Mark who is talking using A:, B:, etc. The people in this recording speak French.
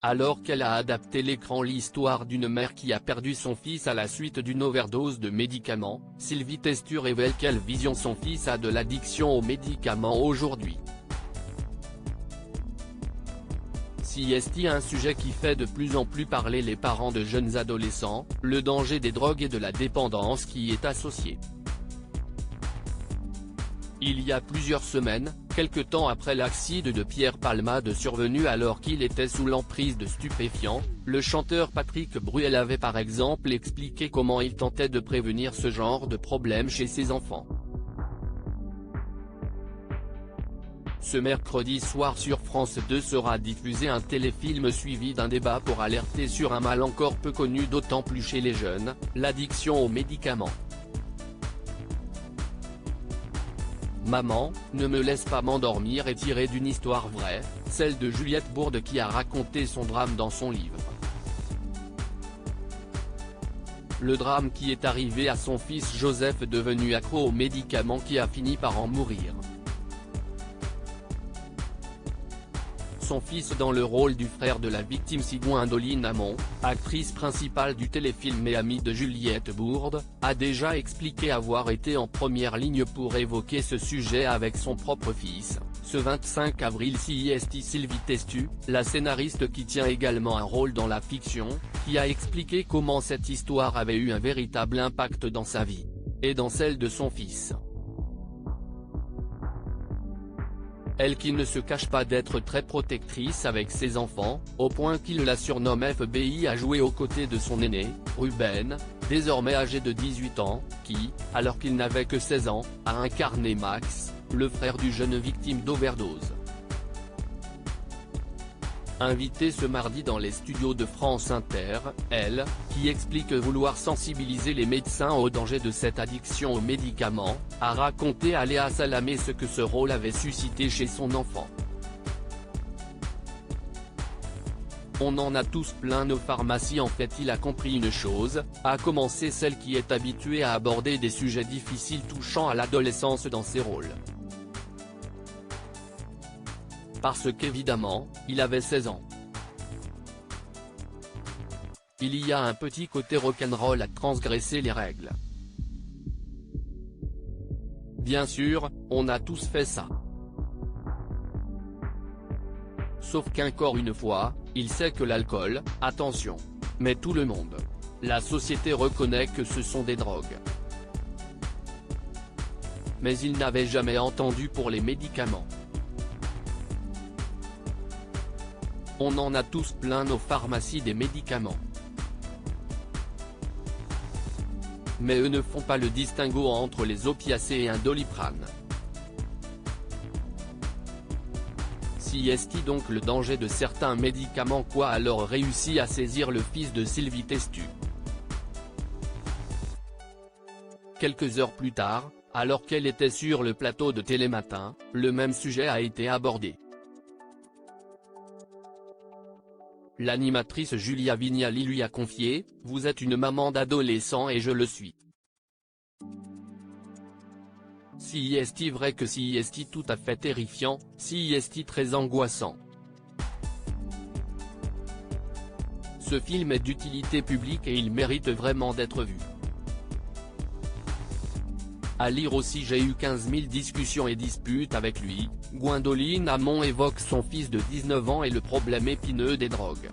A: Alors qu'elle a adapté l'écran l'histoire d'une mère qui a perdu son fils à la suite d'une overdose de médicaments, Sylvie Testu révèle quelle vision son fils a de l'addiction aux médicaments aujourd'hui. CST, un sujet qui fait de plus en plus parler les parents de jeunes adolescents, le danger des drogues et de la dépendance qui y est associé. Il y a plusieurs semaines, quelque temps après l'accident de Pierre Palmade survenu alors qu'il était sous l'emprise de stupéfiants, le chanteur Patrick Bruel avait par exemple expliqué comment il tentait de prévenir ce genre de problème chez ses enfants. Ce mercredi soir sur France 2 sera diffusé un téléfilm suivi d'un débat pour alerter sur un mal encore peu connu d'autant plus chez les jeunes, l'addiction aux médicaments. Maman, ne me laisse pas m'endormir est tiré d'une histoire vraie, celle de Juliette Bourde qui a raconté son drame dans son livre. Le drame qui est arrivé à son fils Joseph devenu accro aux médicaments qui a fini par en mourir. Son fils dans le rôle du frère de la victime Gwendoline Amon, actrice principale du téléfilm et amie de Juliette Bourde, a déjà expliqué avoir été en première ligne pour évoquer ce sujet avec son propre fils, ce 25 avril. CST Sylvie Testu, la scénariste qui tient également un rôle dans la fiction, qui a expliqué comment cette histoire avait eu un véritable impact dans sa vie, et dans celle de son fils. Elle qui ne se cache pas d'être très protectrice avec ses enfants, au point qu'il la surnomme FBI, a joué aux côtés de son aîné, Ruben, désormais âgé de 18 ans, qui, alors qu'il n'avait que 16 ans, a incarné Max, le frère du jeune victime d'overdose. Invitée ce mardi dans les studios de France Inter, elle, qui explique vouloir sensibiliser les médecins au danger de cette addiction aux médicaments, a raconté à Léa Salamé ce que ce rôle avait suscité chez son enfant. On en a tous plein nos pharmacies. En fait, il a compris une chose, à commencer celle qui est habituée à aborder des sujets difficiles touchant à l'adolescence dans ses rôles. Parce qu'évidemment, il avait 16 ans. Il y a un petit côté rock'n'roll à transgresser les règles. Bien sûr, on a tous fait ça. Sauf qu'encore une fois, il sait que l'alcool, attention. Mais tout le monde. La société reconnaît que ce sont des drogues. Mais il n'avait jamais entendu pour les médicaments. On en a tous plein nos pharmacies des médicaments. Mais eux ne font pas le distinguo entre les opiacés et un Doliprane. CST donc le danger de certains médicaments. Quoi alors réussit à saisir le fils de Sylvie Testu. Quelques heures plus tard, alors qu'elle était sur le plateau de Télématin, le même sujet a été abordé. L'animatrice Julia Vignali lui a confié « Vous êtes une maman d'adolescent et je le suis. CST vrai que CST tout à fait terrifiant, CST très angoissant. Ce film est d'utilité publique et il mérite vraiment d'être vu. À lire aussi j'ai eu 15 000 discussions et disputes avec lui ». Gwendoline Amon évoque son fils de 19 ans et le problème épineux des drogues.